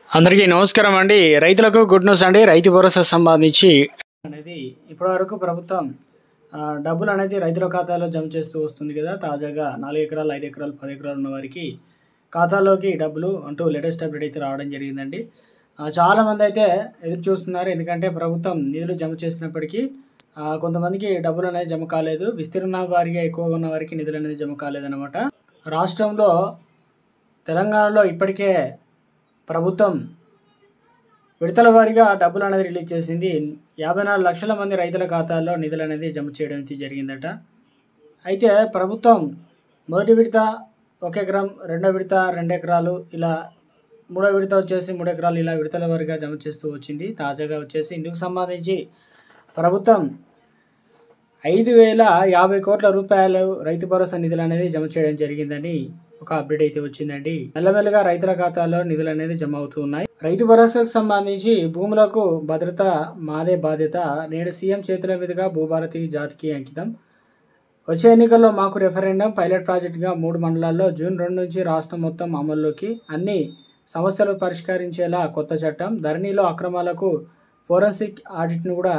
అందరికీ నమస్కారం అండి. రైతులకు గుడ్ న్యూస్ అండి. రైతు భరోసా సంబంధించి అనేది ఇప్పటివరకు ప్రభుత్వం డబ్బులు అనేది రైతుల ఖాతాలో జమ చేస్తూ వస్తుంది కదా. తాజాగా 4 ఎకరాలు, 5 ఎకరాలు, 10 ఎకరాలు ఉన్న వారికి ఖాతాలోకి డబ్బులు అంటూ లేటెస్ట్ అప్డేట్ అయితే రావడం జరిగిందండి. చాలామంది అయితే ఎదురు చూస్తున్నారు. ఎందుకంటే ప్రభుత్వం నిధులు జమ చేసినప్పటికీ కొంతమందికి డబ్బులు అనేది జమ కాలేదు. విస్తీర్ణ వారిగా ఎక్కువగా ఉన్న వారికి నిధులు అనేది జమ కాలేదన్నమాట. రాష్ట్రంలో తెలంగాణలో ఇప్పటికే ప్రభుత్వం విడతల వారీగా డబ్బులు అనేది రిలీజ్ చేసింది. 54 లక్షల మంది రైతుల ఖాతాల్లో నిధులు అనేది జమ చేయడం అయితే జరిగిందట. అయితే ప్రభుత్వం మొదటి విడత 1 ఎకరం, రెండో విడత 2 ఎకరాలు, ఇలా మూడో విడత వచ్చేసి 3 ఎకరాలు, ఇలా విడతల వారీగా జమ చేస్తూ వచ్చింది. తాజాగా వచ్చేసి ఇందుకు సంబంధించి ప్రభుత్వం 5,050 కోట్ల రూపాయలు రైతు భరోసా నిధులు అనేది జమ చేయడం జరిగిందని ఒక అప్డేట్ అయితే వచ్చిందండి. మెల్లమెల్లగా రైతుల ఖాతాలో నిధులు అనేది జమ అవుతూ ఉన్నాయి. రైతు భరోసాకు సంబంధించి భూములకు భద్రత మాదే బాధ్యత, నేడు సీఎం చేతుల మీదుగా భూభారతి జాతికి అంకితం. వచ్చే ఎన్నికల్లో మాకు రెఫరెండం పైలట్ ప్రాజెక్టుగా 3 మండలాల్లో జూన్ 2 నుంచి రాష్ట్రం మొత్తం అమల్లోకి. అన్ని సమస్యలు పరిష్కరించేలా కొత్త చట్టం. ధరణిలో అక్రమాలకు ఫోరెన్సిక్ ఆడిట్ను కూడా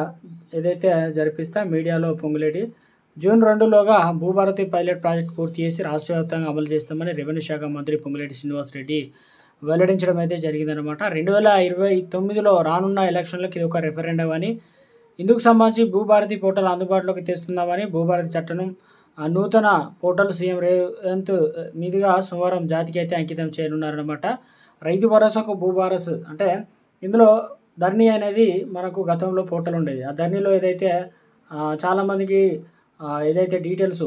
ఏదైతే జరిపిస్తా మీడియాలో పొంగులేటి. జూన్ 2లోగా భూభారతి పైలట్ ప్రాజెక్ట్ పూర్తి చేసి రాష్ట్ర వ్యాప్తంగా అమలు చేస్తామని రెవెన్యూ శాఖ మంత్రి పొంగులేటి శ్రీనివాసరెడ్డి వెల్లడించడం అయితే జరిగిందనమాట. 2029లో రానున్న ఎలక్షన్లకు ఇది ఒక రెఫరెండం అని, ఇందుకు సంబంధించి భూభారతి పోర్టల్ అందుబాటులోకి తెస్తున్నామని, భూభారతి చట్టం నూతన పోర్టల్ సీఎం రేవంత్ మీదుగా సోమవారం జాతికి అయితే అంకితం చేయనున్నారనమాట. రైతు భరోసాకు భూభారస్ అంటే ఇందులో ధరణి అనేది మనకు గతంలో పోర్టల్ ఉండేది. ఆ ధరణిలో ఏదైతే చాలామందికి ఏదైతే డీటెయిల్స్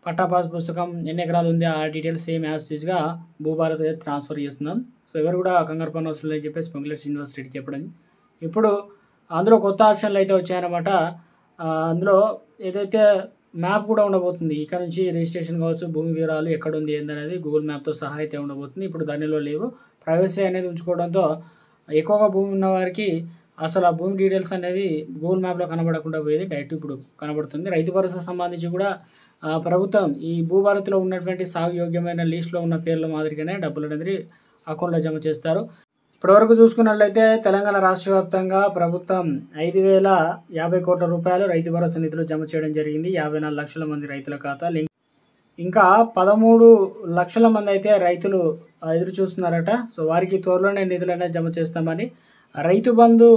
పట్టా పాస్ పుస్తకం ఎన్ని ఎకరాలు ఉంది ఆ డీటెయిల్స్ సేమ్ యాజ్ టీజ్గా భూభారత్ అయితే ట్రాన్స్ఫర్ చేస్తున్నాం. సో ఎవరు కూడా కంగారు పని అవసరం లేదని చెప్పేసి పొంగులేటి శ్రీనివాసరెడ్డి చెప్పడం. ఇప్పుడు అందులో కొత్త ఆప్షన్లు అయితే వచ్చాయన్నమాట. అందులో ఏదైతే మ్యాప్ కూడా ఉండబోతుంది. ఇక్కడ నుంచి రిజిస్ట్రేషన్ కావచ్చు, భూమి వివరాలు ఎక్కడ ఉంది ఏందనేది గూగుల్ మ్యాప్తో సహా అయితే ఉండబోతుంది. ఇప్పుడు దానిలో లేవు. ప్రైవసీ అనేది ఉంచుకోవడంతో ఎక్కువగా భూమి ఉన్న వారికి అసలు ఆ భూమి డీటెయిల్స్ అనేది గూగుల్ మ్యాప్లో కనబడకుండా పోయేది, డైరెక్ట్ ఇప్పుడు కనబడుతుంది. రైతు భరోసా సంబంధించి కూడా ప్రభుత్వం ఈ భూభారతిలో ఉన్నటువంటి సాగు యోగ్యమైన లిస్టులో ఉన్న పేర్ల మాదిరిగానే డబ్బులు అనేది అకౌంట్లో జమ చేస్తారు. ఇప్పటివరకు చూసుకున్నట్లయితే తెలంగాణ రాష్ట్ర వ్యాప్తంగా ప్రభుత్వం 5,050 కోట్ల రూపాయలు రైతు భరోసా నిధులు జమ చేయడం జరిగింది. 54 లక్షల మంది రైతుల ఖాతాలు. ఇంకా 13 లక్షల మంది అయితే రైతులు ఎదురు చూస్తున్నారట. సో వారికి త్వరలోనే నిధులు అనేది జమ చేస్తామని, రైతు బంధు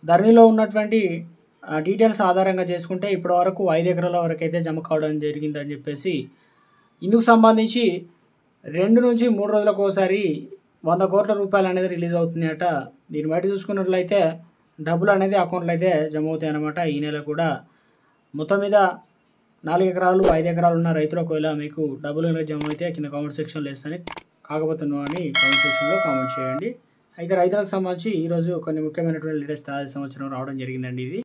ధరణిలో ఉన్నటువంటి డీటెయిల్స్ ఆధారంగా చేసుకుంటే ఇప్పటి వరకు 5 ఎకరాల వరకు అయితే జమ కావడం జరిగిందని చెప్పేసి, ఇందుకు సంబంధించి 2 నుంచి 3 రోజులకు ఒకసారి 100 కోట్ల రూపాయలు అనేది రిలీజ్ అవుతున్నాయట. దీన్ని బట్టి చూసుకున్నట్లయితే డబ్బులు అనేది అకౌంట్లో అయితే జమ అవుతాయి అన్నమాట. ఈ నెల కూడా మొత్తం మీద 4 ఎకరాలు, 5 ఎకరాలు ఉన్న రైతులు ఒకవేళ మీకు డబ్బులు జమ అయితే కింద కామెంట్ సెక్షన్లో వేస్తాను. కాకపోతే అని కామెంట్ సెక్షన్లో కామెంట్ చేయండి. అయితే రైతులకు సంబంధించి ఈరోజు కొన్ని ముఖ్యమైనటువంటి లేటెస్ట్ తాజా సమాచారం రావడం జరిగిందండి. ఇది